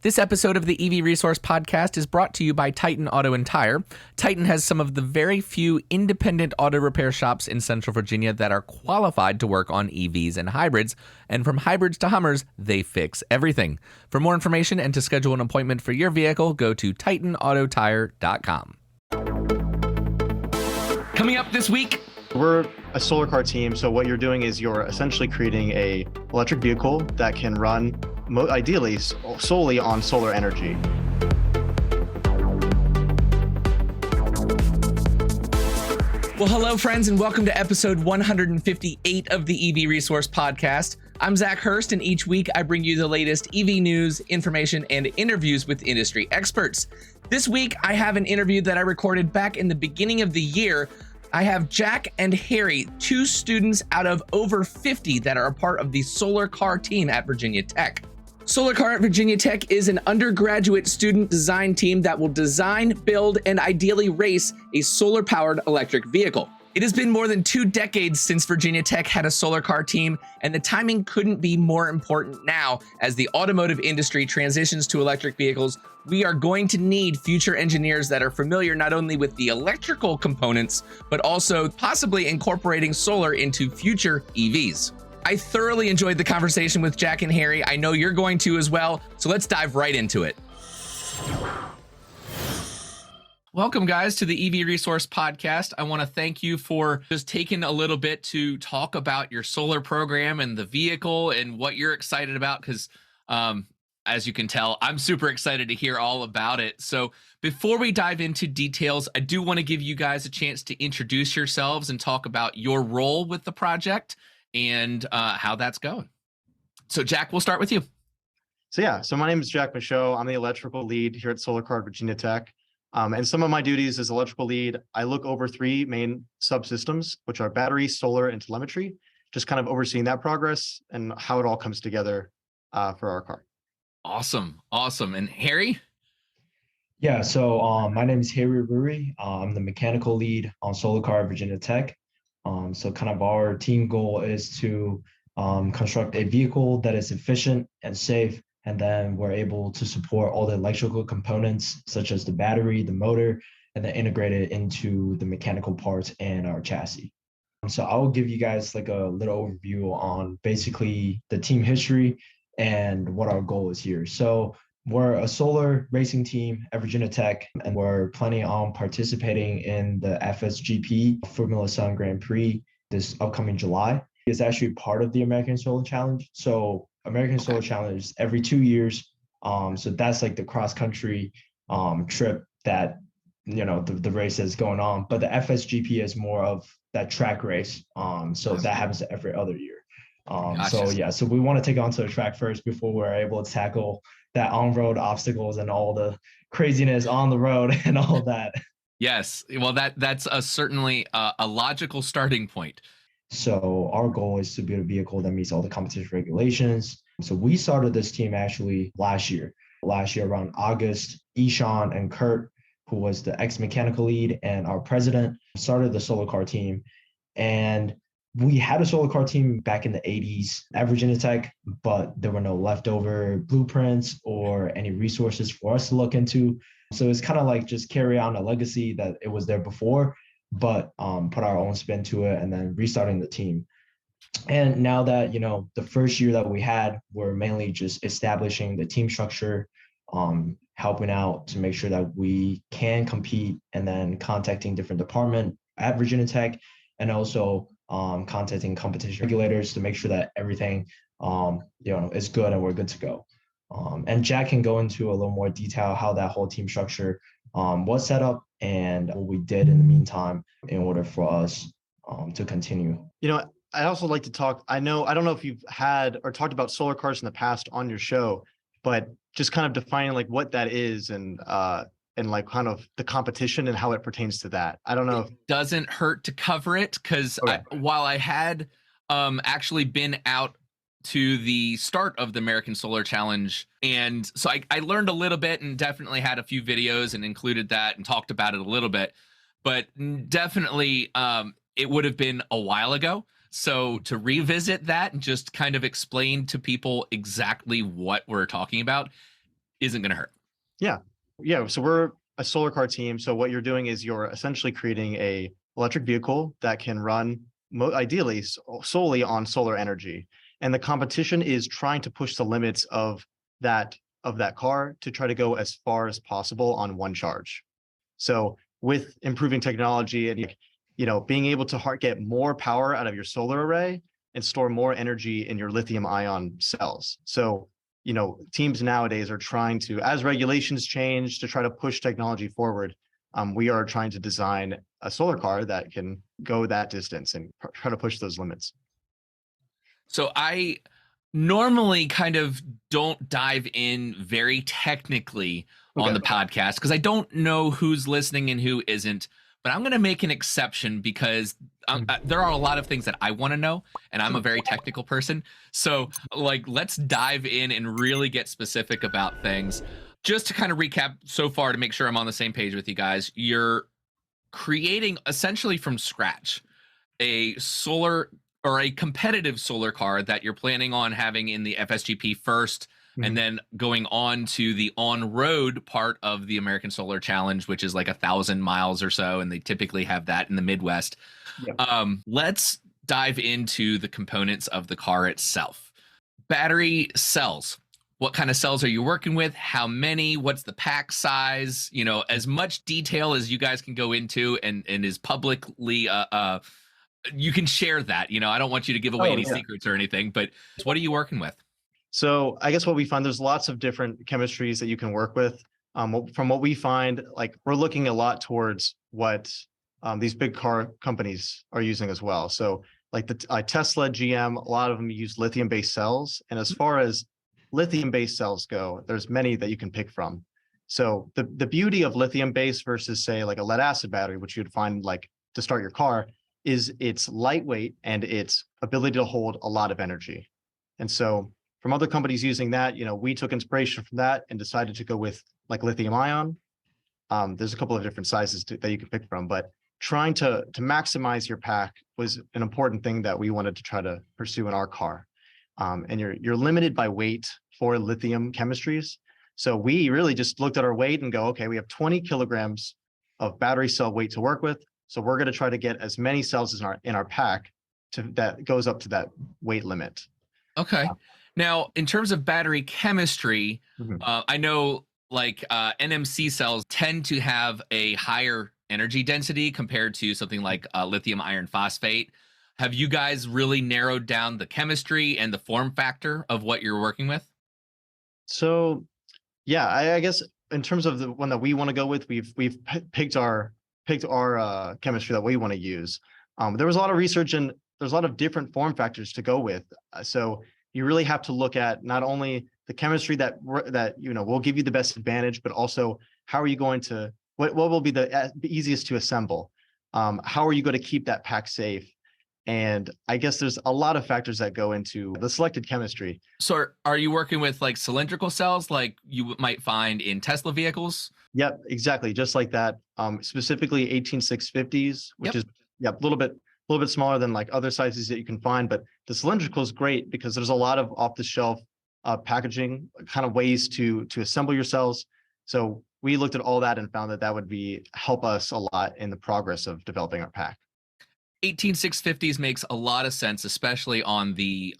This episode of the EV Resource Podcast is brought to you by Titan Auto and Tire. Titan has some of the very few independent auto repair shops in Central Virginia that are qualified to work on EVs and hybrids. And from hybrids to Hummers, they fix everything. For more information and to schedule an appointment for your vehicle, go to titanautotire.com. Coming up this week, we're a SolarCar team, so what you're doing is you're essentially creating a electric vehicle that can run ideally solely on solar energy. Well, hello, friends, and welcome to episode 158 of the EV Resource Podcast. I'm Zach Hurst, and each week I bring you the latest EV news, information, and interviews with industry experts. This week, I have an interview that I recorded back in the beginning of the year. I have Jack and Harry, two students out of over 50 that are a part of the SolarCar team at Virginia Tech. SolarCar at Virginia Tech is an undergraduate student design team that will design, build, and ideally race a solar-powered electric vehicle. It has been more than 2 decades since Virginia Tech had a SolarCar team, and the timing couldn't be more important now. As the automotive industry transitions to electric vehicles, we are going to need future engineers that are familiar not only with the electrical components, but also possibly incorporating solar into future EVs. I thoroughly enjoyed the conversation with Jack and Harry. I know you're going to as well, so let's dive right into it. Welcome, guys, to the EV Resource Podcast. I want to thank you for just taking a little bit to talk about your solar program and the vehicle and what you're excited about, because as you can tell, I'm super excited to hear all about it. So before we dive into details, I do want to give you guys a chance to introduce yourselves and talk about your role with the project and how that's going. So Jack, we'll start with you. So my name is Jack Michel. I'm the electrical lead here at SolarCar Virginia Tech. And some of my duties as electrical lead, I look over 3 main subsystems, which are battery, solar, and telemetry, just kind of overseeing that progress and how it all comes together for our car. Awesome. And Harry? Yeah, so my name is Harry Ruri. I'm the mechanical lead on SolarCar Virginia Tech. So kind of our team goal is to construct a vehicle that is efficient and safe, and then we're able to support all the electrical components such as the battery, the motor, and then integrate it into the mechanical parts and our chassis. So I will give you guys like a little overview on basically the team history and what our goal is here. So we're a solar racing team at Virginia Tech, and we're planning on participating in the FSGP Formula Sun Grand Prix this upcoming July. It's actually part of the American Solar Challenge. So American Solar Challenge is every 2 years. So that's like the cross-country trip that, you know, the race is going on. But the FSGP is more of that track race. So that happens every other year. So we want to take it onto the track first before we're able to tackle that on-road obstacles and all the craziness on the road and all that. Yes, well, that's certainly a logical starting point. So our goal is to build a vehicle that meets all the competition regulations. So we started this team actually last year around August. Ishan and Kurt, who was the ex-mechanical lead and our president, started the SolarCar team. And we had a SolarCar team back in the 80s at Virginia Tech, but there were no leftover blueprints or any resources for us to look into. So it's kind of like just carry on a legacy that it was there before, but put our own spin to it and then restarting the team. And now that, you know, the first year that we had, we're mainly just establishing the team structure, helping out to make sure that we can compete, and then contacting different departments at Virginia Tech, and also contacting competition regulators to make sure that everything is good and we're good to go. And Jack can go into a little more detail how that whole team structure was set up and what we did in the meantime in order for us to continue. You know, I'd also like to talk, I don't know if you've had or talked about solar cars in the past on your show, but just kind of defining like what that is and like kind of the competition and how it pertains to that. I don't know. It doesn't hurt to cover it, because while I had actually been out to the start of the American Solar Challenge, and so I learned a little bit and definitely had a few videos and included that and talked about it a little bit, but definitely it would have been a while ago. So to revisit that and just kind of explain to people exactly what we're talking about, isn't going to hurt. Yeah. Yeah. So we're a solar car team. So what you're doing is you're essentially creating a electric vehicle that can run ideally solely on solar energy. And the competition is trying to push the limits of that car to try to go as far as possible on one charge. So with improving technology and being able to get more power out of your solar array and store more energy in your lithium ion cells. So teams nowadays are trying to, as regulations change, to try to push technology forward. We are trying to design a solar car that can go that distance and try to push those limits. So I normally kind of don't dive in very technically on the podcast because I don't know who's listening and who isn't. But I'm going to make an exception because there are a lot of things that I want to know, and I'm a very technical person. So, let's dive in and really get specific about things. Just to kind of recap so far to make sure I'm on the same page with you guys, you're creating essentially from scratch a solar or a competitive solar car that you're planning on having in the FSGP first, and then going on to the on-road part of the American Solar Challenge, which is like 1,000 miles or so, and they typically have that in the Midwest. Yep. Let's dive into the components of the car itself. Battery cells. What kind of cells are you working with? How many? What's the pack size? As much detail as you guys can go into and is publicly you can share that. I don't want you to give away any secrets or anything, but what are you working with? So I guess what we find, there's lots of different chemistries that you can work with. From what we find, we're looking a lot towards what these big car companies are using as well. So the Tesla, GM, a lot of them use lithium-based cells. And as far as lithium-based cells go, there's many that you can pick from. So the beauty of lithium-based versus say like a lead acid battery, which you'd find to start your car, is its lightweight and its ability to hold a lot of energy. And so from other companies using that, we took inspiration from that and decided to go with lithium ion. There's a couple of different sizes that you can pick from, but trying to maximize your pack was an important thing that we wanted to try to pursue in our car. And you're limited by weight for lithium chemistries. So we really just looked at our weight and go, okay, we have 20 kilograms of battery cell weight to work with. So we're going to try to get as many cells as in our pack that goes up to that weight limit. Okay. Now, in terms of battery chemistry, I know NMC cells tend to have a higher energy density compared to something like lithium iron phosphate. Have you guys really narrowed down the chemistry and the form factor of what you're working with? So, yeah, I guess in terms of the one that we want to go with, we've picked our chemistry that we want to use. There was a lot of research and there's a lot of different form factors to go with. So you really have to look at not only the chemistry that will give you the best advantage, but also how are you going to what will be the easiest to assemble? How are you going to keep that pack safe? And I guess there's a lot of factors that go into the selected chemistry. So are you working with cylindrical cells like you might find in Tesla vehicles? Yep, exactly. Just like that. Specifically 18650s, which is a little bit smaller than other sizes that you can find. But the cylindrical is great because there's a lot of off-the-shelf packaging kind of ways to assemble your cells. So we looked at all that and found that would help us a lot in the progress of developing our pack. 18650s makes a lot of sense, especially on the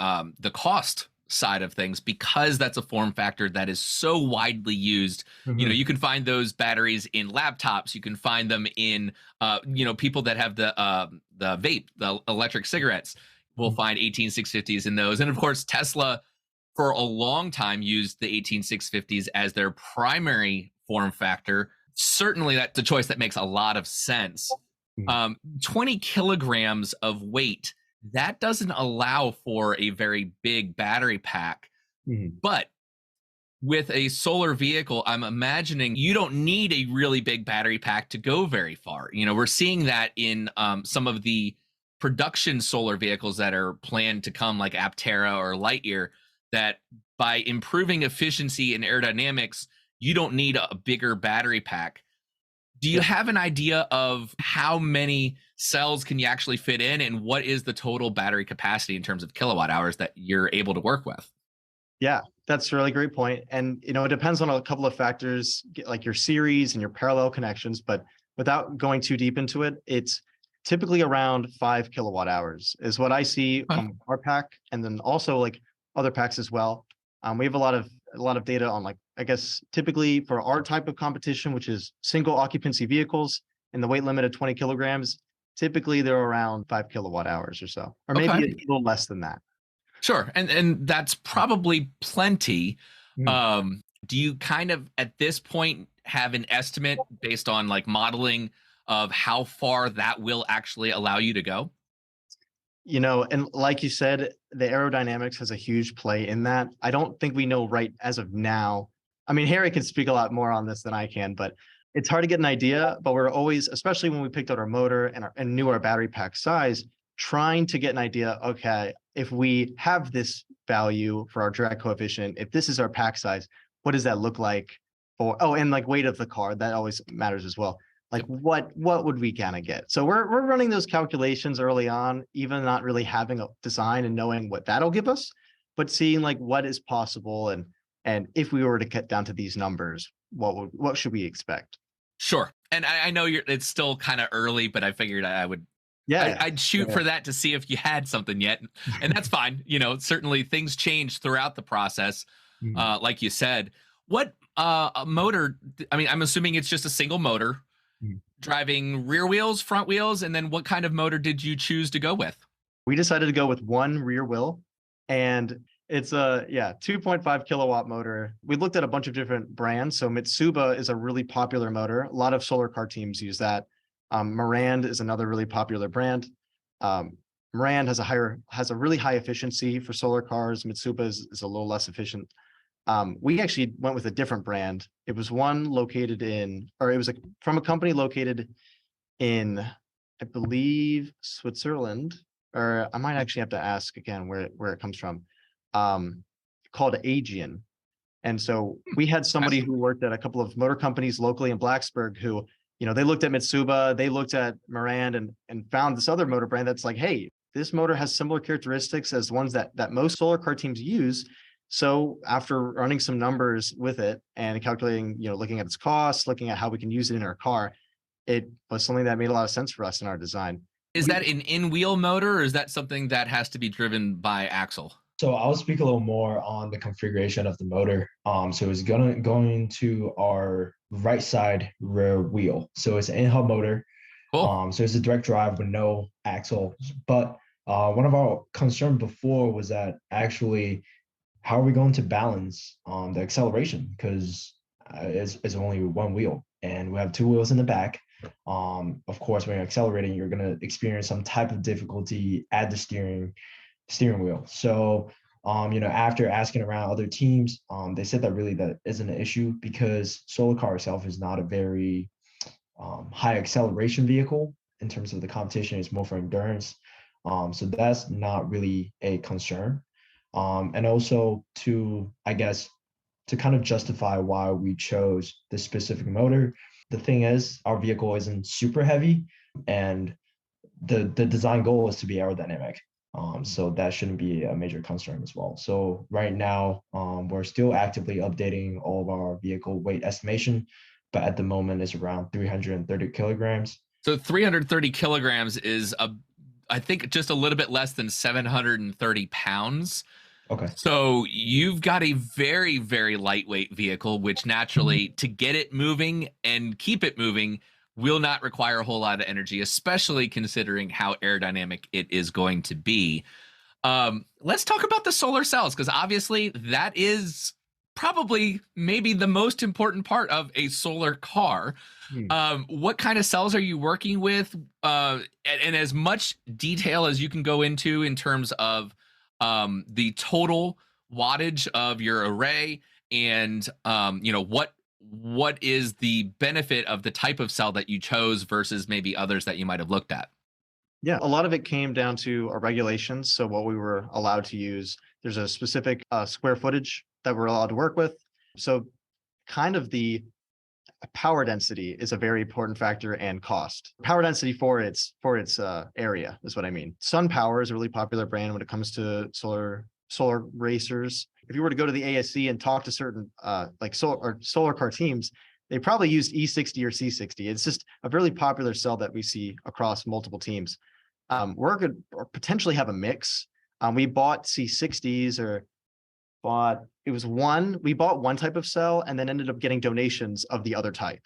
cost side of things, because that's a form factor that is so widely used. You can find those batteries in laptops. You can find them in people that have the vape, the electric cigarettes. We'll find 18650s in those, and of course Tesla for a long time used the 18650s as their primary form factor. Certainly that's a choice that makes a lot of sense. 20 kilograms of weight, that doesn't allow for a very big battery pack. But with a solar vehicle, I'm imagining you don't need a really big battery pack to go very far. We're seeing that in some of the production solar vehicles that are planned to come, like Aptera or Lightyear, that by improving efficiency and aerodynamics, you don't need a bigger battery pack. Do you have an idea of how many cells can you actually fit in, and what is the total battery capacity in terms of kilowatt hours that you're able to work with? Yeah. That's a really great point. And, it depends on a couple of factors, like your series and your parallel connections, but without going too deep into it, it's typically around 5 kWh is what I see Huh. on our pack. And then also like other packs as well. We have a lot of data on, like, I guess typically for our type of competition, which is single occupancy vehicles and the weight limit of 20 kilograms, typically they're around 5 kWh or so, or maybe Okay. a little less than that. Sure. And that's probably plenty. Mm. Do you kind of at this point have an estimate based on like modeling of how far that will actually allow you to go? And like you said, the aerodynamics has a huge play in that. I don't think we know right as of now. I mean, Harry can speak a lot more on this than I can, but it's hard to get an idea. But we're always, especially when we picked out our motor and knew our battery pack size, trying to get an idea. Okay, if we have this value for our drag coefficient, if this is our pack size, what does that look like for? Oh, and like weight of the car, that always matters as well. Like what would we kind of get? So we're running those calculations early on, even not really having a design and knowing what that'll give us, but seeing like what is possible, and if we were to cut down to these numbers, what should we expect? Sure. And I know it's still kind of early, but I figured Yeah, I'd shoot yeah. for that to see if you had something yet. And that's fine. Certainly things change throughout the process. Mm. Like you said, what motor? I mean, I'm assuming it's just a single motor Mm. driving rear wheels, front wheels, and then what kind of motor did you choose to go with? We decided to go with one rear wheel, and it's a 2.5 kilowatt motor. We looked at a bunch of different brands. So Mitsuba is a really popular motor. A lot of solar car teams use that. Marand is another really popular brand. Um, Marand has a really high efficiency for solar cars. Mitsuba is a little less efficient. We actually went with a different brand. It was one located in, or it was from a company located in, I believe, Switzerland, or I might actually have to ask again where it comes from. Um, Called Aegean. And so we had somebody who worked at a couple of motor companies locally in Blacksburg who, they looked at Mitsuba, they looked at Marand and found this other motor brand that's like, hey, this motor has similar characteristics as ones that most solar car teams use. So after running some numbers with it and calculating, looking at its costs, looking at how we can use it in our car, it was something that made a lot of sense for us in our design. Is that an in-wheel motor, or is that something that has to be driven by axle? So I'll speak a little more on the configuration of the motor. So it's going to our right side rear wheel. So it's an in-hub motor. Cool. So it's a direct drive with no axle. But one of our concern before was that actually, how are we going to balance the acceleration? Because it's only one wheel, and we have two wheels in the back. Of course, when you're accelerating, you're going to experience some type of difficulty at the steering wheel. So, after asking around other teams, they said that really that isn't an issue because SolarCar itself is not a very high acceleration vehicle in terms of the competition. It's more for endurance. So that's not really a concern. And also I guess, to kind of justify why we chose this specific motor, the thing is our vehicle isn't super heavy, and the design goal is to be aerodynamic. So that shouldn't be a major concern as well. So right now, we're still actively updating all of our vehicle weight estimation, but at the moment it's around 330 kilograms. So 330 kilograms is I think just a little bit less than 730 pounds. Okay. So you've got a very, very lightweight vehicle, which naturally to get it moving and keep it moving will not require a whole lot of energy, especially considering how aerodynamic it is going to be. Let's talk about the solar cells, because obviously that is probably maybe the most important part of a solar car. What kind of cells are you working with? And as much detail as you can go into in terms of the total wattage of your array, and what is the benefit of the type of cell that you chose versus maybe others that you might have looked at? Yeah, a lot of it came down to our regulations. So what we were allowed to use, there's a specific square footage that we're allowed to work with. So kind of the power density is a very important factor, and cost. Power density for its area is what I mean. SunPower is a really popular brand when it comes to solar solar racers, if you were to go to the ASC and talk to certain like solar car teams, they probably used E60 or C60. It's just a really popular cell that we see across multiple teams. We're going to potentially have a mix. We bought C60s we bought one type of cell and then ended up getting donations of the other type.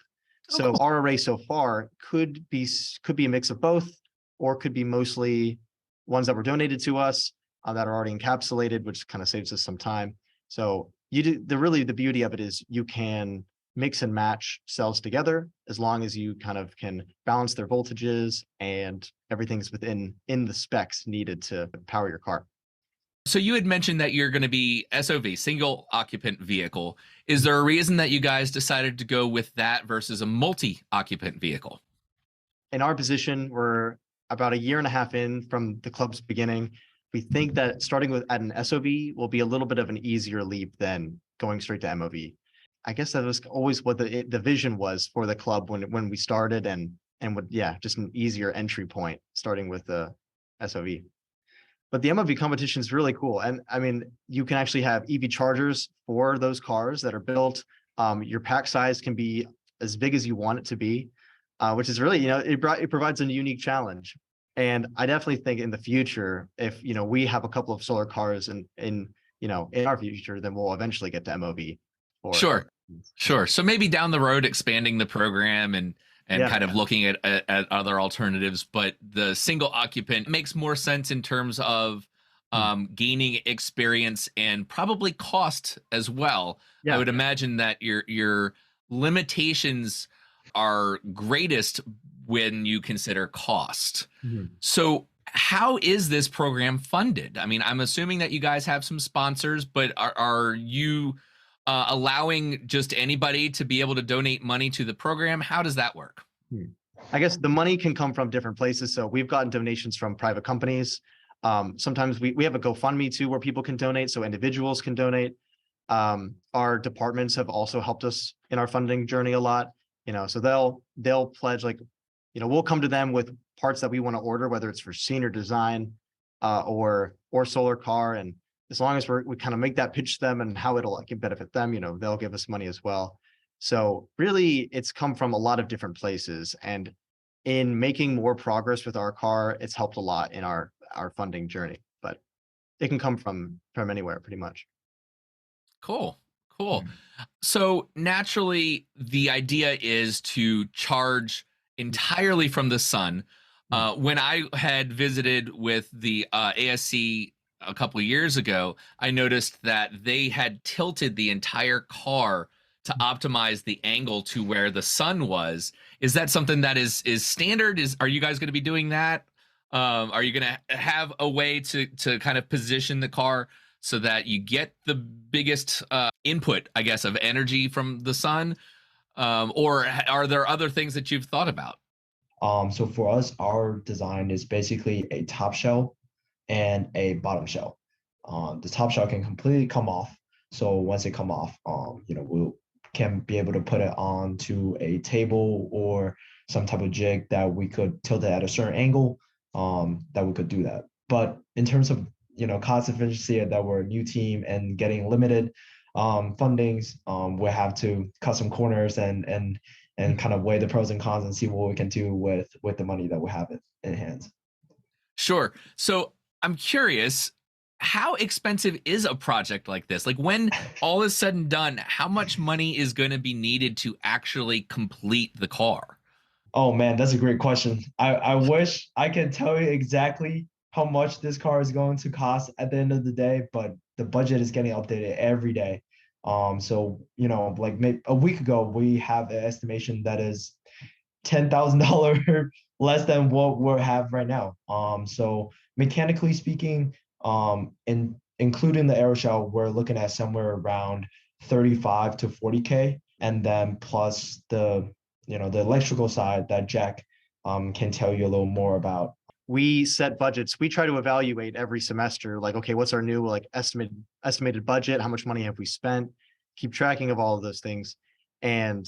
So cool. our array so far could be a mix of both, or could be mostly ones that were donated to us that are already encapsulated, which kind of saves us some time. So the beauty of it is you can mix and match cells together as long as you kind of can balance their voltages and everything's in the specs needed to power your car. So you had mentioned that you're going to be SOV, single occupant vehicle. Is there a reason that you guys decided to go with that versus a multi-occupant vehicle? In our position, we're about a year and a half in from the club's beginning. We think that starting at an SOV will be a little bit of an easier leap than going straight to MOV. I guess that was always what the vision was for the club when we started, and just an easier entry point starting with the SOV. But the MOV competition is really cool. And I mean, you can actually have EV chargers for those cars that are built. Your pack size can be as big as you want it to be, which is really, it provides a unique challenge. And I definitely think in the future, if, we have a couple of solar cars in our future, then we'll eventually get to MOV. Sure. So maybe down the road, expanding the program and kind of looking at other alternatives, but the single occupant makes more sense in terms of gaining experience and probably cost as well. I would imagine that your limitations are greatest when you consider cost. So how is this program funded? I mean, I'm assuming that you guys have some sponsors, but are you allowing just anybody to be able to donate money to the program? How does that work? I guess the money can come from different places. So we've gotten donations from private companies. Sometimes we have a GoFundMe too, where people can donate. So individuals can donate. Our departments have also helped us in our funding journey a lot. So they'll pledge, like, we'll come to them with parts that we want to order, whether it's for senior design or SolarCar, and as long as we kind of make that pitch to them and how it'll benefit them, they'll give us money as well. So really, it's come from a lot of different places, and in making more progress with our car, it's helped a lot in our funding journey. But it can come from anywhere, pretty much. Cool. So naturally, the idea is to charge entirely from the sun. When I had visited with the ASC a couple of years ago, I noticed that they had tilted the entire car to optimize the angle to where the sun was. Is that something that is standard? Are you guys going to be doing that? Are you going to have a way to kind of position the car so that you get the biggest input, I guess, of energy from the sun? Or are there other things that you've thought about? So for us, our design is basically a top shell and a bottom shell. The top shell can completely come off. So once it come off, we can be able to put it onto a table or some type of jig that we could tilt it at a certain angle, that we could do that. But in terms of, cost efficiency, that we're a new team and getting limited fundings, we'll have to cut some corners and kind of weigh the pros and cons and see what we can do with the money that we have in hand. Sure. So I'm curious, how expensive is a project like this? Like, when all is said and done, how much money is going to be needed to actually complete the car? Oh man, that's a great question. I wish I could tell you exactly how much this car is going to cost at the end of the day, but the budget is getting updated every day. So like maybe a week ago, we have an estimation that is $10,000 less than what we have right now. So mechanically speaking, including the aeroshell, we're looking at somewhere around 35 to 40K, and then plus the electrical side that Jack can tell you a little more about. We set budgets. We try to evaluate every semester, like, okay, what's our new estimated budget? How much money have we spent? Keep tracking of all of those things. And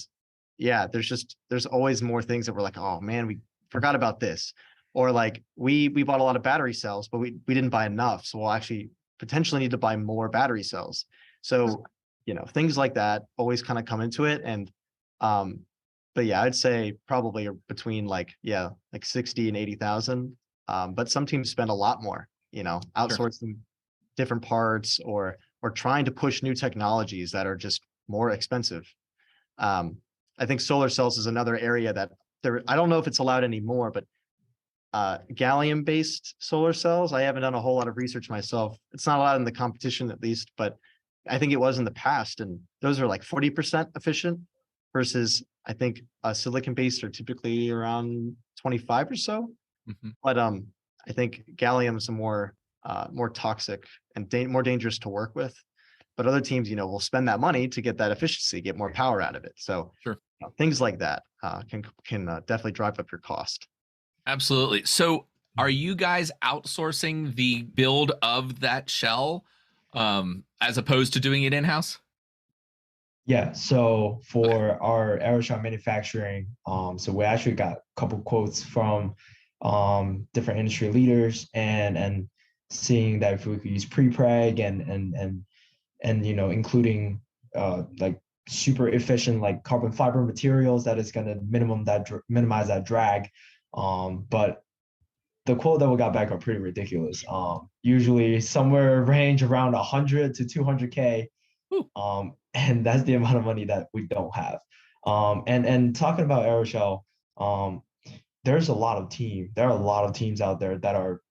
yeah, there's always more things that we're like, oh man, we forgot about this. Or like we bought a lot of battery cells, but we didn't buy enough. So we'll actually potentially need to buy more battery cells. So, things like that always kind of come into it. And, but yeah, I'd say probably between like 60 and 80,000. But some teams spend a lot more, outsourcing different parts or trying to push new technologies that are just more expensive. I think solar cells is another area that I don't know if it's allowed anymore, but gallium based solar cells, I haven't done a whole lot of research myself. It's not allowed in the competition at least, but I think it was in the past, and those are like 40% efficient versus I think silicon based are typically around 25 or so. But I think gallium is a more toxic and more dangerous to work with. But other teams, will spend that money to get that efficiency, get more power out of it. So things like that can definitely drive up your cost. Absolutely. So are you guys outsourcing the build of that shell as opposed to doing it in-house? Yeah, so for our aeroshell manufacturing, so we actually got a couple quotes from different industry leaders and seeing that if we could use pre-preg and including like super efficient like carbon fiber materials that is going to minimize that drag. But the quote that we got back are pretty ridiculous. Usually somewhere range around 100 to 200K. And that's the amount of money that we don't have. And talking about aeroshell, there are a lot of teams out there that are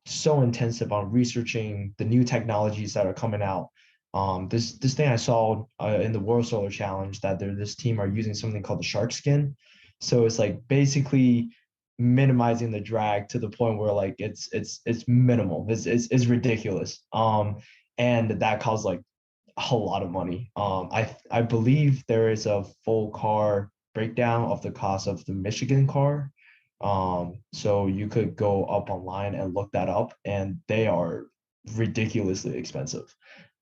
so intensive on researching the new technologies that are coming out. This thing I saw in the World Solar Challenge that this team are using something called the shark skin. So it's like basically minimizing the drag to the point where like it's minimal. It's ridiculous. And that costs like a lot of money. I believe there is a full car breakdown of the cost of the Michigan car. So you could go up online and look that up, and they are ridiculously expensive.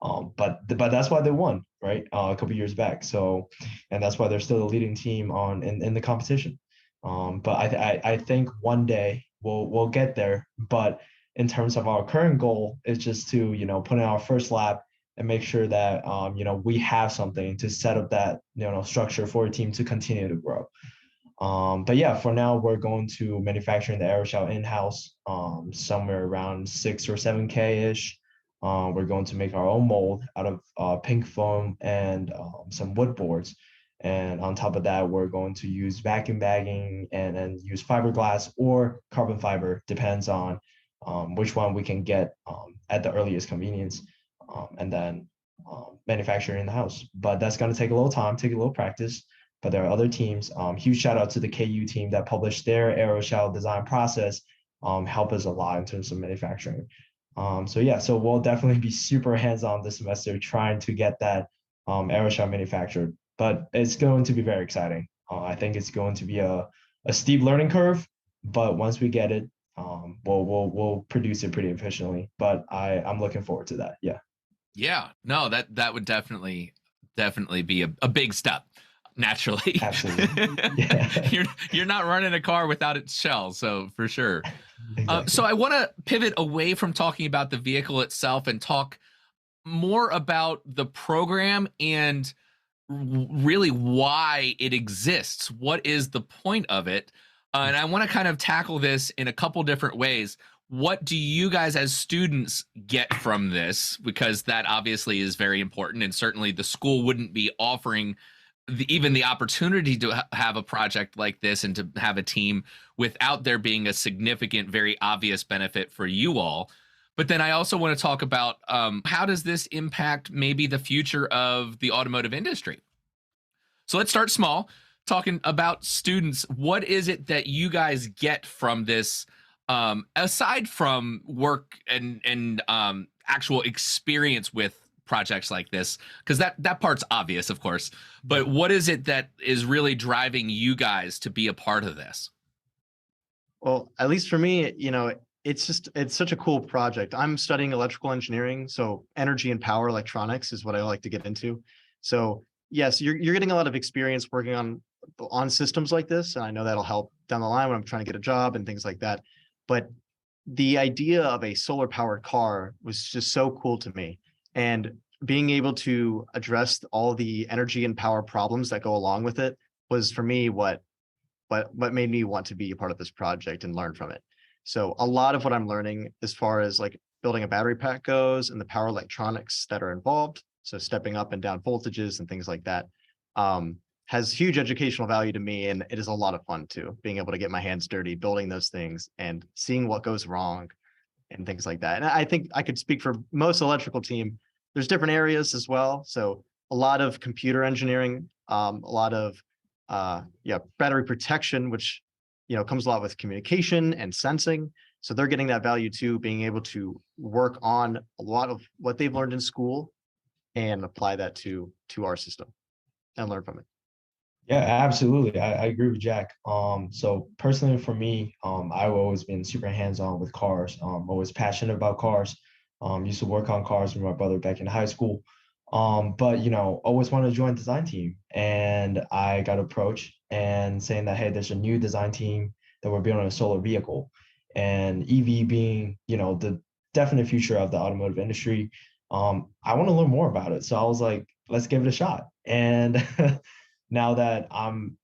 But that's why they won, right? A couple years back. So, and that's why they're still the leading team in the competition. But I think one day we'll get there. But in terms of our current goal, it's just to put in our first lap and make sure that we have something to set up that structure for a team to continue to grow. But yeah, for now we're going to manufacturing the aeroshell in-house, somewhere around 6 or 7K ish. We're going to make our own mold out of pink foam and some wood boards. And on top of that, we're going to use vacuum bagging and use fiberglass or carbon fiber, depends on which one we can get at the earliest convenience, and then manufacture in the house. But that's going to take a little time, take a little practice. But there are other teams. Huge shout out to the KU team that published their aeroshell design process, help us a lot in terms of manufacturing. So we'll definitely be super hands-on this semester trying to get that aeroshell manufactured. But it's going to be very exciting. I think it's going to be a steep learning curve, but once we get it, we'll produce it pretty efficiently. But I'm looking forward to that. Yeah. Yeah. No, that would definitely be a big step. Naturally. Absolutely. Yeah. You're not running a car without its shell, so for sure. Exactly. So I want to pivot away from talking about the vehicle itself and talk more about the program and really why it exists. What is the point of it? And I want to kind of tackle this in a couple different ways. What do you guys as students get from this? Because that obviously is very important, and certainly the school wouldn't be offering even the opportunity to have a project like this and to have a team without there being a significant, very obvious benefit for you all. But then I also want to talk about how does this impact maybe the future of the automotive industry? So let's start small, talking about students. What is it that you guys get from this, aside from work and actual experience with projects like this? Because that part's obvious, of course, but what is it that is really driving you guys to be a part of this? Well, at least for me, it's such a cool project. I'm studying electrical engineering, so energy and power electronics is what I like to get into. So yes, you're getting a lot of experience working on systems like this, and I know that'll help down the line when I'm trying to get a job and things like that. But the idea of a solar powered car was just so cool to me. And being able to address all the energy and power problems that go along with it was for me what made me want to be a part of this project and learn from it. So a lot of what I'm learning as far as like building a battery pack goes and the power electronics that are involved, so stepping up and down voltages and things like that, has huge educational value to me. And it is a lot of fun too, being able to get my hands dirty, building those things and seeing what goes wrong and things like that. And I think I could speak for most electrical team. There's different areas as well. So a lot of computer engineering, a lot of battery protection, which comes a lot with communication and sensing. So they're getting that value too, being able to work on a lot of what they've learned in school and apply that to our system and learn from it. Yeah, absolutely. I agree with Jack. So personally for me, I've always been super hands-on with cars. Always passionate about cars. Used to work on cars with my brother back in high school. But always wanted to join the design team. And I got approached and saying that, hey, there's a new design team that we're building a solar vehicle. And EV being, the definite future of the automotive industry. I want to learn more about it. So I was like, let's give it a shot. And now that I'm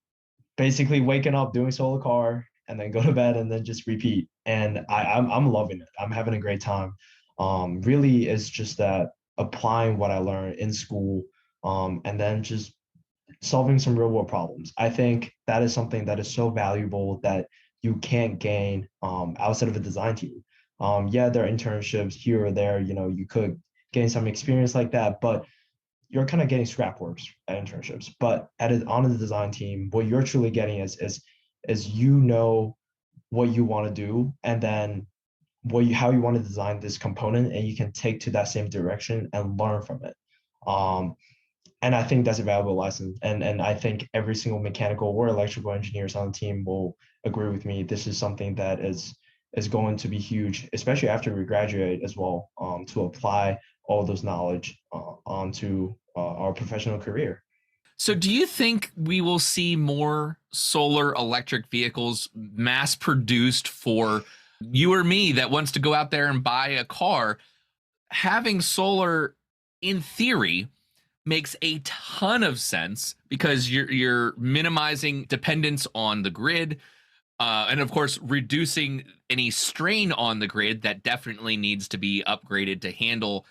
basically waking up doing SolarCar and then go to bed and then just repeat. And I'm loving it. I'm having a great time. Really it's just that applying what I learned in school, and then just solving some real world problems. I think that is something that is so valuable that you can't gain outside of a design team. Yeah, there are internships here or there, you could gain some experience like that, but you're kind of getting scrap works at internships. But on the design team, what you're truly getting is what you want to do, and then how you want to design this component, and you can take to that same direction and learn from it. And I think that's a valuable lesson. And I think every single mechanical or electrical engineers on the team will agree with me. This is something that is going to be huge, especially after we graduate as well, to apply all those knowledge onto our professional career. So do you think we will see more solar electric vehicles mass produced for you or me that wants to go out there and buy a car? Having solar, in theory, makes a ton of sense because you're minimizing dependence on the grid, and of course reducing any strain on the grid that definitely needs to be upgraded to handle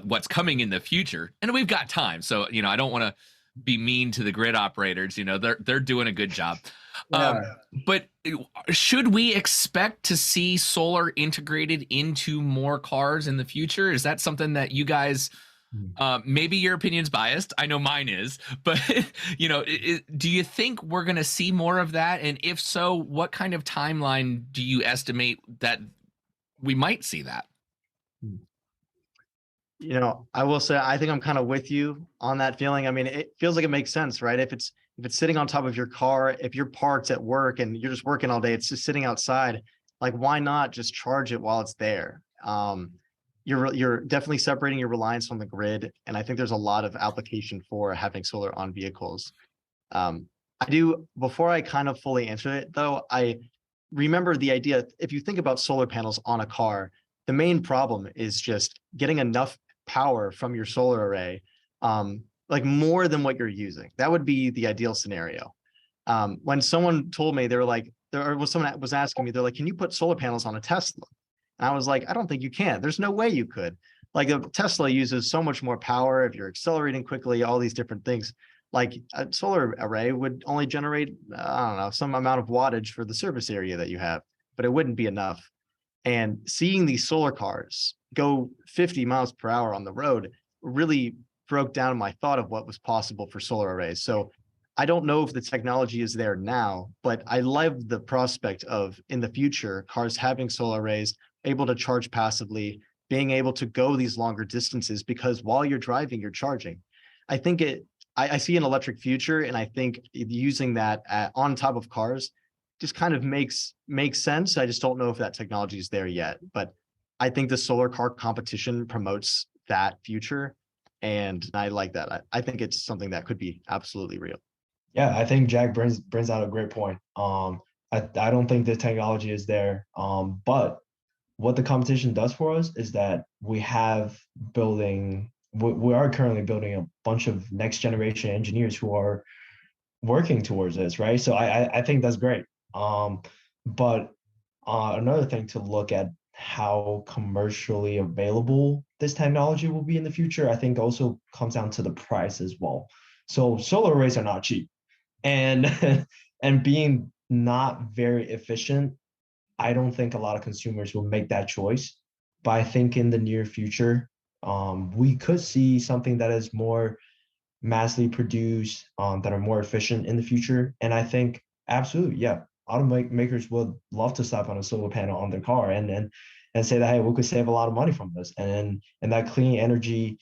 what's coming in the future. And we've got time, so I don't want to be mean to the grid operators. They're doing a good job. But should we expect to see solar integrated into more cars in the future? Is that something that you guys, maybe your opinion's biased, I know mine is, but do you think we're going to see more of that? And if so, what kind of timeline do you estimate that we might see that? I will say, I think I'm kind of with you on that feeling. I mean, it feels like it makes sense, right? If it's sitting on top of your car, if you're parked at work and you're just working all day, it's just sitting outside. Like, why not just charge it while it's there? You're definitely separating your reliance on the grid. And I think there's a lot of application for having solar on vehicles. Before I kind of fully answer it though, I remember the idea, if you think about solar panels on a car, the main problem is just getting enough power from your solar array, like more than what you're using. That would be the ideal scenario. When someone told me, someone was asking me, they're like, can you put solar panels on a Tesla? And I was like, I don't think you can. There's no way you could. Like, a Tesla uses so much more power if you're accelerating quickly, all these different things. Like, a solar array would only generate, I don't know, some amount of wattage for the surface area that you have, but it wouldn't be enough. And seeing these solar cars go 50 miles per hour on the road really broke down my thought of what was possible for solar arrays. So I don't know if the technology is there now, but I love the prospect of, in the future, cars having solar arrays, able to charge passively, being able to go these longer distances, because while you're driving, you're charging. I think I see an electric future, and I think using that on top of cars just kind of makes sense. I just don't know if that technology is there yet, but I think the solar car competition promotes that future, and I like that. I think it's something that could be absolutely real. Yeah, I think Jack brings out a great point. I don't think the technology is there, but what the competition does for us is that we are currently building a bunch of next generation engineers who are working towards this, right? So I think that's great. But another thing to look at how commercially available this technology will be in the future, I think also comes down to the price as well. So solar arrays are not cheap, and and being not very efficient, I don't think a lot of consumers will make that choice. But I think in the near future, we could see something that is more massively produced, that are more efficient in the future. And I think absolutely, yeah, automakers would love to slap on a solar panel on their car and say that, hey, we could save a lot of money from this, and that clean energy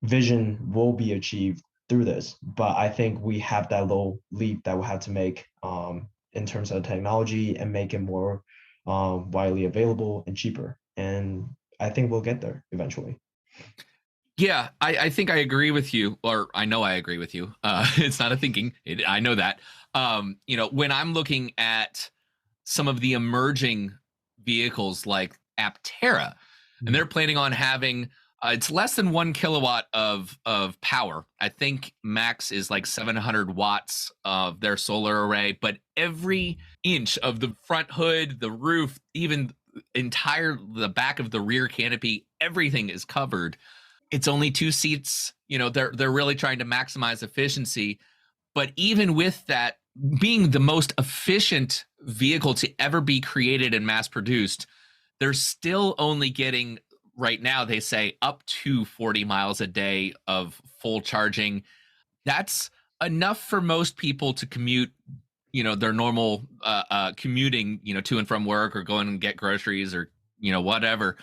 vision will be achieved through this. But I think we have that little leap that we'll have to make, in terms of technology, and make it more widely available and cheaper. And I think we'll get there eventually. Yeah, I think I agree with you, or I know I agree with you. It's not a thinking. I know that. When I'm looking at some of the emerging vehicles like Aptera, and they're planning on having it's less than 1 kilowatt of power. I think max is like 700 watts of their solar array, but every inch of the front hood, the roof, even the back of the rear canopy, everything is covered. It's only 2 seats. They're really trying to maximize efficiency. But even with that being the most efficient vehicle to ever be created and mass produced, they're still only getting, right now, they say, up to 40 miles a day of full charging. That's enough for most people to commute, their normal commuting, to and from work, or going and get groceries, or, whatever.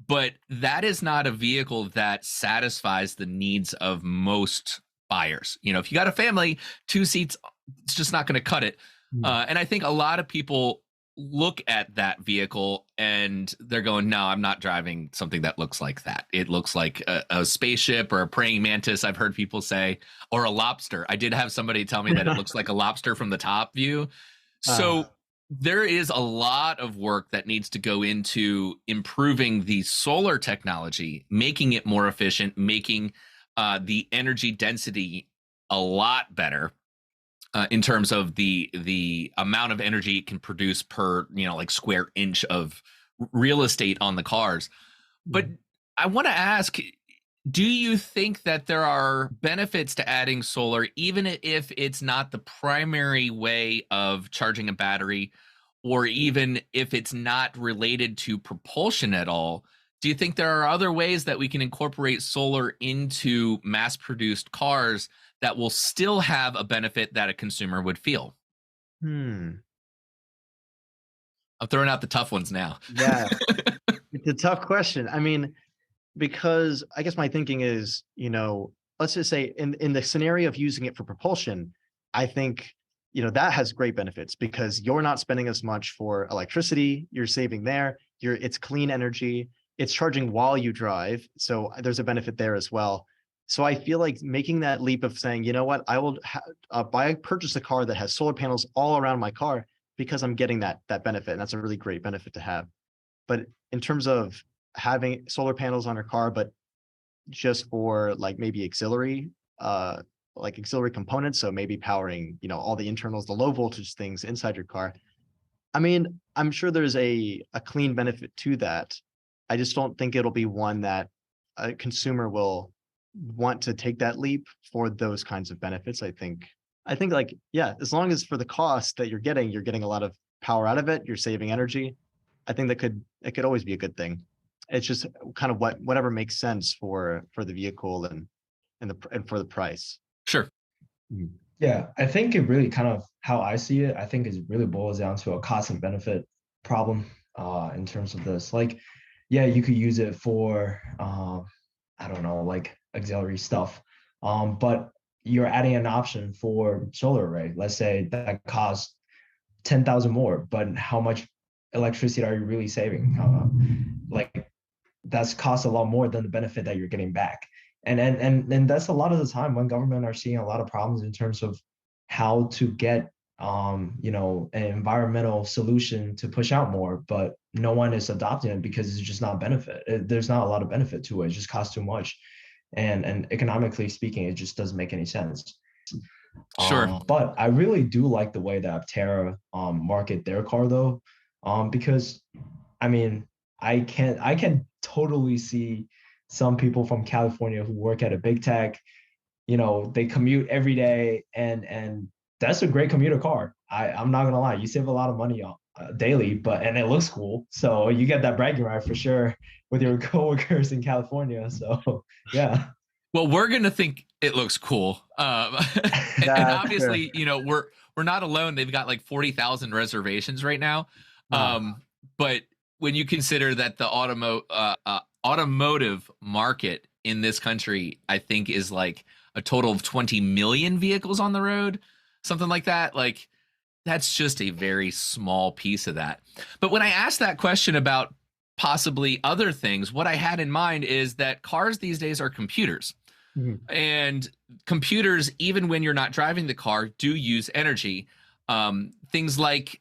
But that is not a vehicle that satisfies the needs of most buyers. If you got a family, 2 seats, it's just not going to cut it. And I think a lot of people look at that vehicle and they're going, no, I'm not driving something that looks like that. It looks like a spaceship or a praying mantis, I've heard people say, or a lobster. I did have somebody tell me that it looks like a lobster from the top view. So there is a lot of work that needs to go into improving the solar technology, making it more efficient, making the energy density a lot better, in terms of the amount of energy it can produce per like square inch of real estate on the cars. But I want to ask, do you think that there are benefits to adding solar, even if it's not the primary way of charging a battery, or even if it's not related to propulsion at all? Do you think there are other ways that we can incorporate solar into mass-produced cars that will still have a benefit that a consumer would feel? I'm throwing out the tough ones now. Yeah, it's a tough question. I mean, because I guess my thinking is, let's just say in the scenario of using it for propulsion, I think, that has great benefits because you're not spending as much for electricity, you're saving there, it's clean energy, it's charging while you drive. So there's a benefit there as well. So I feel like making that leap of saying, you know what, I will purchase a car that has solar panels all around my car because I'm getting that benefit. And that's a really great benefit to have. But in terms of having solar panels on your car, but just for like maybe auxiliary components, so maybe powering, all the internals, the low voltage things inside your car. I mean, I'm sure there's a clean benefit to that. I just don't think it'll be one that a consumer will want to take that leap for those kinds of benefits. I think like, yeah, as long as for the cost that you're getting a lot of power out of it, you're saving energy. I think it could always be a good thing. It's just kind of whatever makes sense for the vehicle and for the price. Sure. Yeah, I think it really kind of, how I see it, I think it really boils down to a cost and benefit problem, in terms of this. Like, yeah, you could use it for, I don't know, like auxiliary stuff. But you're adding an option for solar array. Let's say that costs 10,000 more, but how much electricity are you really saving? Like, that's cost a lot more than the benefit that you're getting back. And that's a lot of the time when government are seeing a lot of problems in terms of how to get an environmental solution to push out more, but no one is adopting it because it's just not there's not a lot of benefit to it. It just costs too much. And economically speaking, it just doesn't make any sense. Sure. But I really do like the way that Aptera market their car though, because I mean, I can totally see some people from California who work at a big tech, they commute every day, and that's a great commuter car. I'm not gonna lie, you save a lot of money daily, and it looks cool, so you get that bragging right for sure with your coworkers in California. So yeah. Well, we're gonna think it looks cool, and That's fair. obviously, we're not alone. They've got like 40,000 reservations right now, Wow. but when you consider that the automotive market in this country, I think, is like a total of 20 million vehicles on the road, something like that. Like, that's just a very small piece of that. But when I asked that question about possibly other things, what I had in mind is that cars these days are computers. Mhm. And computers, even when you're not driving the car, do use energy. Things like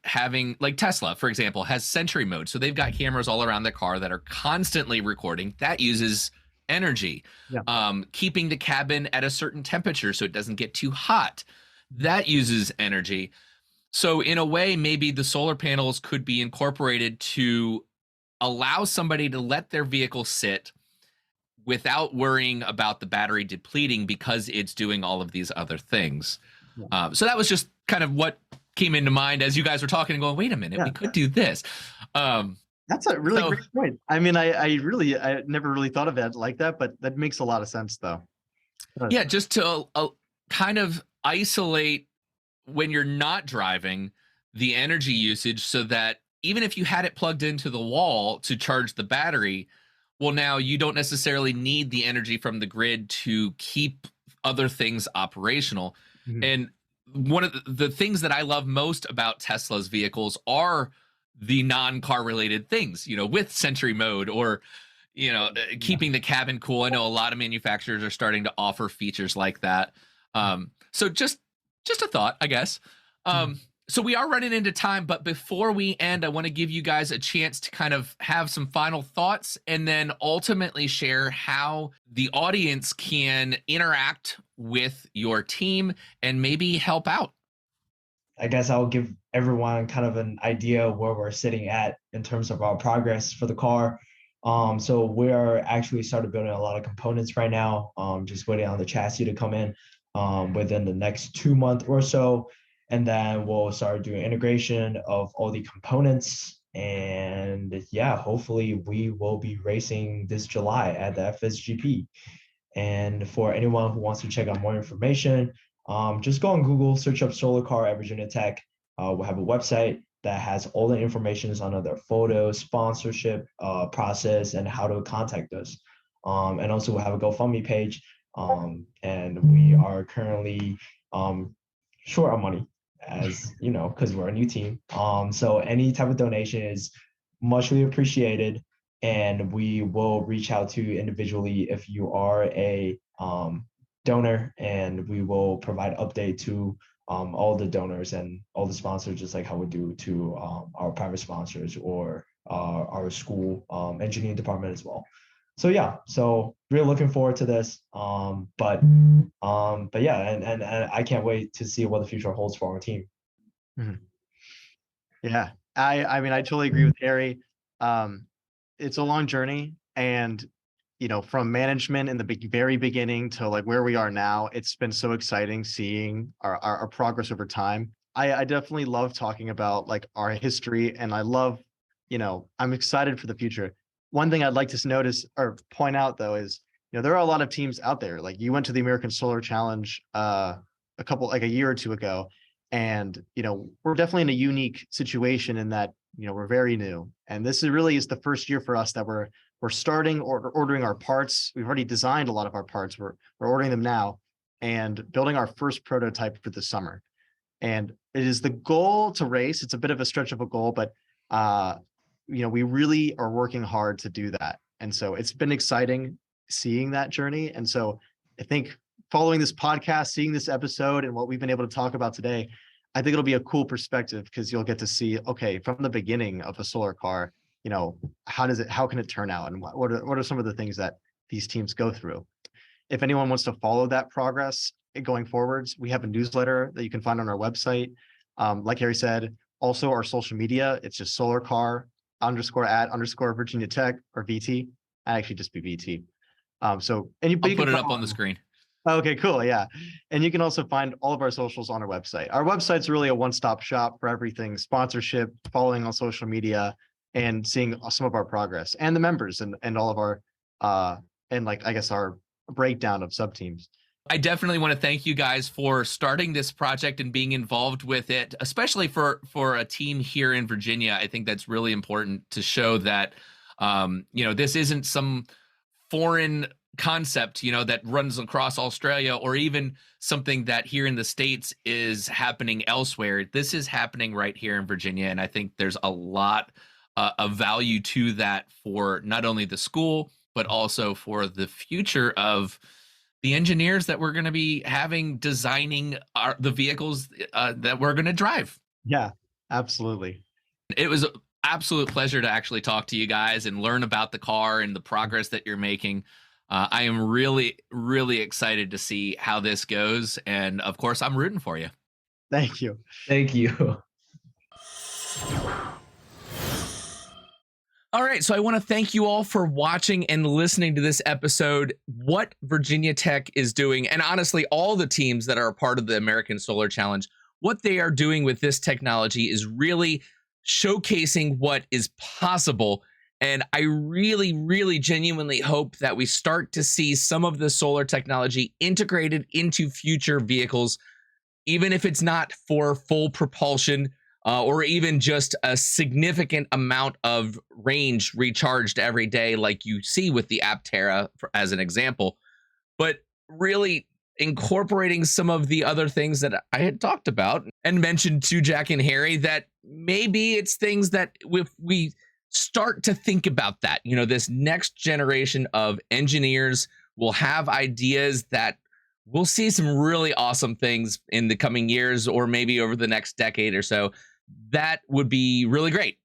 Tesla, for example, has Sentry mode. So they've got cameras all around the car that are constantly recording. That uses energy. Yeah. Keeping the cabin at a certain temperature so it doesn't get too hot. That uses energy. So in a way, maybe the solar panels could be incorporated to allow somebody to let their vehicle sit without worrying about the battery depleting because it's doing all of these other things. Yeah. So that was just kind of what came into mind as you guys were talking and going, wait a minute, Yeah. we could do this. That's a really So- great point. I mean, I never really thought of it like that, but that makes a lot of sense though. Yeah, just to kind of isolate when you're not driving the energy usage so that even if you had it plugged into the wall to charge the battery, well, now you don't necessarily need the energy from the grid to keep other things operational. Mhm. And one of the things that I love most about Tesla's vehicles are the non-car related things, with Sentry mode or, keeping the cabin cool. I know a lot of manufacturers are starting to offer features like that. So just a thought, I guess. So we are running into time, but before we end, I want to give you guys a chance to kind of have some final thoughts and then ultimately share how the audience can interact with your team and maybe help out. I guess I'll give everyone kind of an idea of where we're sitting at in terms of our progress for the car. So we are actually started building a lot of components right now, just waiting on the chassis to come in within the next 2 months or so. And then we'll start doing integration of all the components. And yeah, hopefully we will be racing this July at the FSGP. And for anyone who wants to check out more information, just go on Google, search up SolarCar at Virginia Tech. We'll have a website that has all the information on their photos, sponsorship process, and how to contact us. And also we'll have a GoFundMe page. And we are currently short on money, as you know, because we're a new team. So any type of donation is muchly appreciated. And we will reach out to you individually if you are a donor, and we will provide update to all the donors and all the sponsors, just like how we do to our private sponsors or our school engineering department as well. So yeah, so really looking forward to this. But yeah, and I can't wait to see what the future holds for our team. Mhm. Yeah, I mean, I totally agree with Harry. It's a long journey, and from management in the very beginning to like where we are now, it's been so exciting seeing our progress over time. I definitely love talking about like our history, and I love, I'm excited for the future. One thing I'd like to notice or point out though is, there are a lot of teams out there. Like you went to the American Solar Challenge a year or two ago, and we're definitely in a unique situation in that we're very new, and this is the first year for us that we're starting ordering our parts. We've already designed a lot of our parts. We're ordering them now and building our first prototype for the summer. And it is the goal to race. It's a bit of a stretch of a goal, but we really are working hard to do that. And so it's been exciting seeing that journey. And so I think following this podcast, seeing this episode and what we've been able to talk about today, I think it'll be a cool perspective because you'll get to see, okay, from the beginning of a solar car, how can it turn out, and what are some of the things that these teams go through. If anyone wants to follow that progress going forwards, we have a newsletter that you can find on our website. Like Harry said, also our social media, it's just SolarCar _ Virginia Tech or VT. I actually just be VT. I'll put it up on the screen. Okay, cool. Yeah. And you can also find all of our socials on our website. Our website's really a one-stop shop for everything: sponsorship, following on social media, and seeing some of our progress and the members and all of our our breakdown of sub teams. I definitely want to thank you guys for starting this project and being involved with it, especially for a team here in Virginia. I think that's really important to show that, this isn't some foreign concept, that runs across Australia, or even something that here in the States is happening elsewhere. This is happening right here in Virginia. And I think there's a lot of value to that for not only the school, but also for the future of the engineers that we're going to be having designing the vehicles that we're going to drive. Yeah, absolutely. It was an absolute pleasure to actually talk to you guys and learn about the car and the progress that you're making. I am really, really excited to see how this goes. And of course, I'm rooting for you. Thank you. Thank you. All right, so I want to thank you all for watching and listening to this episode. What Virginia Tech is doing, and honestly, all the teams that are a part of the American Solar Challenge, what they are doing with this technology is really showcasing what is possible. And I really, really genuinely hope that we start to see some of the solar technology integrated into future vehicles, even if it's not for full propulsion, or even just a significant amount of range recharged every day, like you see with the Aptera, as an example, but really incorporating some of the other things that I had talked about and mentioned to Jack and Harry, that maybe it's things that if we start to think about that, this next generation of engineers will have ideas that we'll see some really awesome things in the coming years, or maybe over the next decade or so. That would be really great.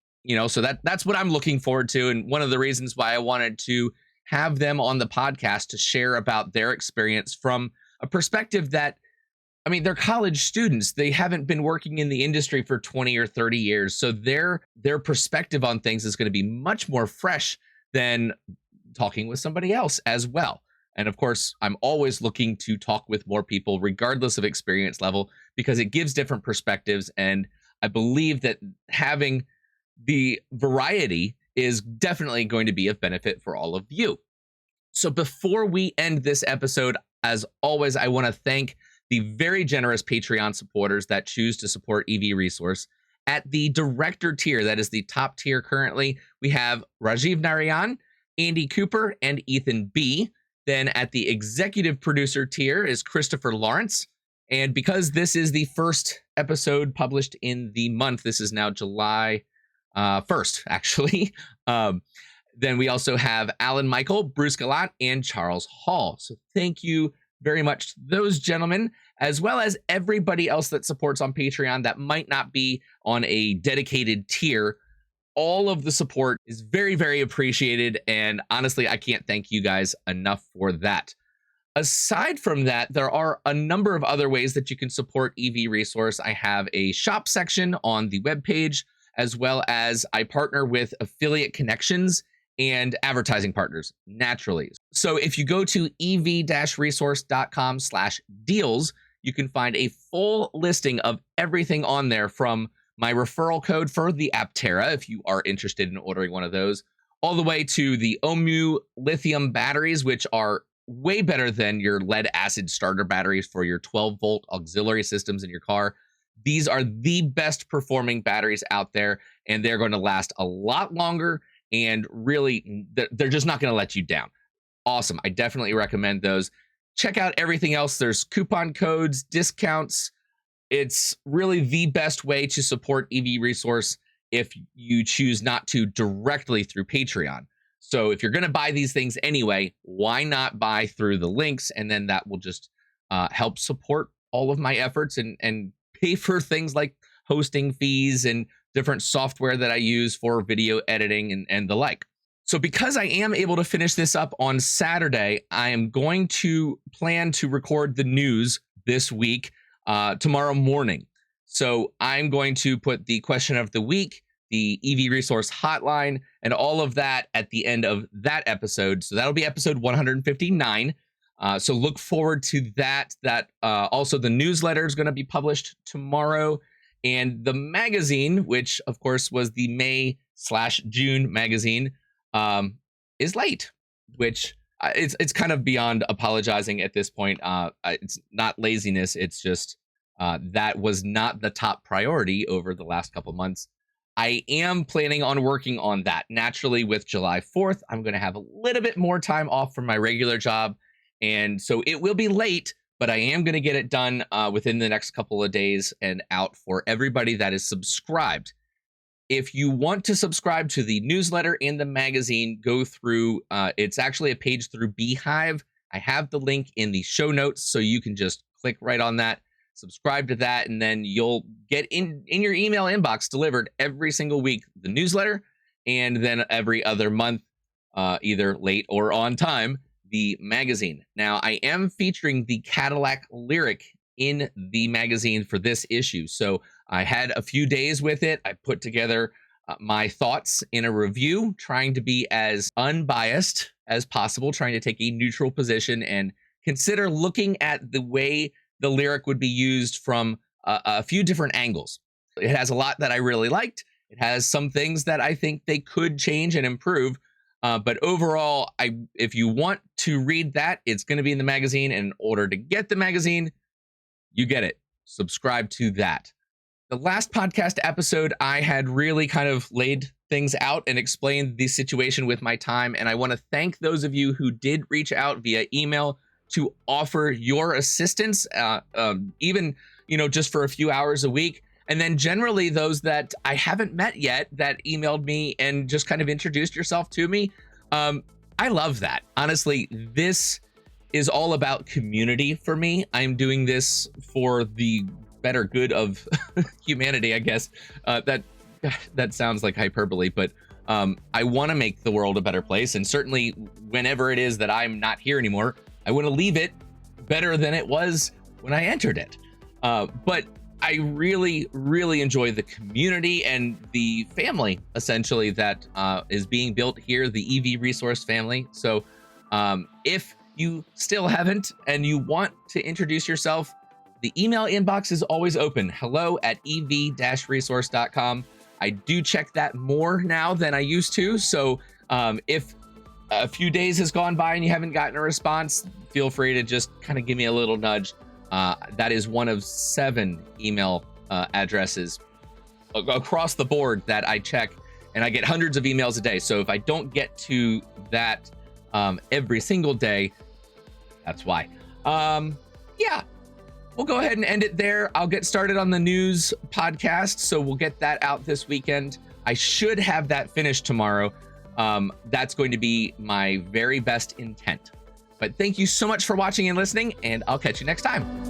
So that's what I'm looking forward to. And one of the reasons why I wanted to have them on the podcast to share about their experience from a perspective that, they're college students. They haven't been working in the industry for 20 or 30 years. So their perspective on things is going to be much more fresh than talking with somebody else as well. And of course, I'm always looking to talk with more people, regardless of experience level, because it gives different perspectives. And I believe that having the variety is definitely going to be of benefit for all of you. So before we end this episode, as always, I want to thank the very generous Patreon supporters that choose to support EV Resource. At the director tier, that is the top tier currently, we have Rajeev Narayan, Andy Cooper, and Ethan B. Then at the executive producer tier is Christopher Lawrence. And because this is the first episode published in the month, this is now July 1st, actually. Then we also have Alan Michael, Bruce Gallant, and Charles Hall. So thank you very much to those gentlemen, as well as everybody else that supports on Patreon that might not be on a dedicated tier. All of the support is very, very appreciated. And honestly, I can't thank you guys enough for that. Aside from that, there are a number of other ways that you can support EV Resource. I have a shop section on the webpage, as well as I partner with affiliate connections and advertising partners, naturally. So if you go to ev-resource.com/deals, you can find a full listing of everything on there, from my referral code for the Aptera, if you are interested in ordering one of those, all the way to the OMU lithium batteries, which are way better than your lead acid starter batteries for your 12-volt auxiliary systems in your car. These are the best performing batteries out there, and they're going to last a lot longer, and really, they're just not going to let you down. Awesome. I definitely recommend those. Check out everything else. There's coupon codes, discounts. It's really the best way to support EV Resource if you choose not to directly through Patreon. So if you're going to buy these things anyway, why not buy through the links? And then that will just help support all of my efforts and pay for things like hosting fees and different software that I use for video editing and the like. So because I am able to finish this up on Saturday, I am going to plan to record the news this week, tomorrow morning. So I'm going to put the question of the week, the EV resource hotline, and all of that at the end of that episode. So that'll be episode 159. So look forward to that. Also the newsletter is going to be published tomorrow, and the magazine, which of course was the May/June magazine, is late, which it's kind of beyond apologizing at this point. It's not laziness. It's just that was not the top priority over the last couple months. I am planning on working on that. Naturally, with July 4th, I'm going to have a little bit more time off from my regular job. And so it will be late, but I am going to get it done within the next couple of days and out for everybody that is subscribed. If you want to subscribe to the newsletter and the magazine, go through, it's actually a page through Beehive. I have the link in the show notes, so you can just click right on that, subscribe to that, and then you'll get in your email inbox delivered every single week the newsletter, and then every other month, either late or on time, the magazine. Now, I am featuring the Cadillac Lyric in the magazine for this issue. So I had a few days with it. I put together my thoughts in a review, trying to be as unbiased as possible, trying to take a neutral position and consider looking at the way the Lyric would be used from a few different angles. It has a lot that I really liked. It has some things that I think they could change and improve. But overall, if you want to read that, it's going to be in the magazine. And in order to get the magazine, you get it. Subscribe to that. The last podcast episode, I had really kind of laid things out and explained the situation with my time. And I want to thank those of you who did reach out via email to offer your assistance, even, just for a few hours a week. And then generally those that I haven't met yet that emailed me and just kind of introduced yourself to me. I love that. Honestly, this is all about community for me. I'm doing this for the better good of humanity, I guess. That sounds like hyperbole, but I want to make the world a better place. And certainly whenever it is that I'm not here anymore, I want to leave it better than it was when I entered it. But I really, really enjoy the community and the family, essentially, that is being built here, the EV Resource family. So if you still haven't and you want to introduce yourself, the email inbox is always open. hello@ev-resource.com. I do check that more now than I used to. So if a few days has gone by and you haven't gotten a response, feel free to just kind of give me a little nudge. That is one of 7 email addresses across the board that I check, and I get hundreds of emails a day. So if I don't get to that every single day, that's why. Yeah, we'll go ahead and end it there. I'll get started on the news podcast, so we'll get that out this weekend. I should have that finished tomorrow. That's going to be my very best intent. But thank you so much for watching and listening, and I'll catch you next time.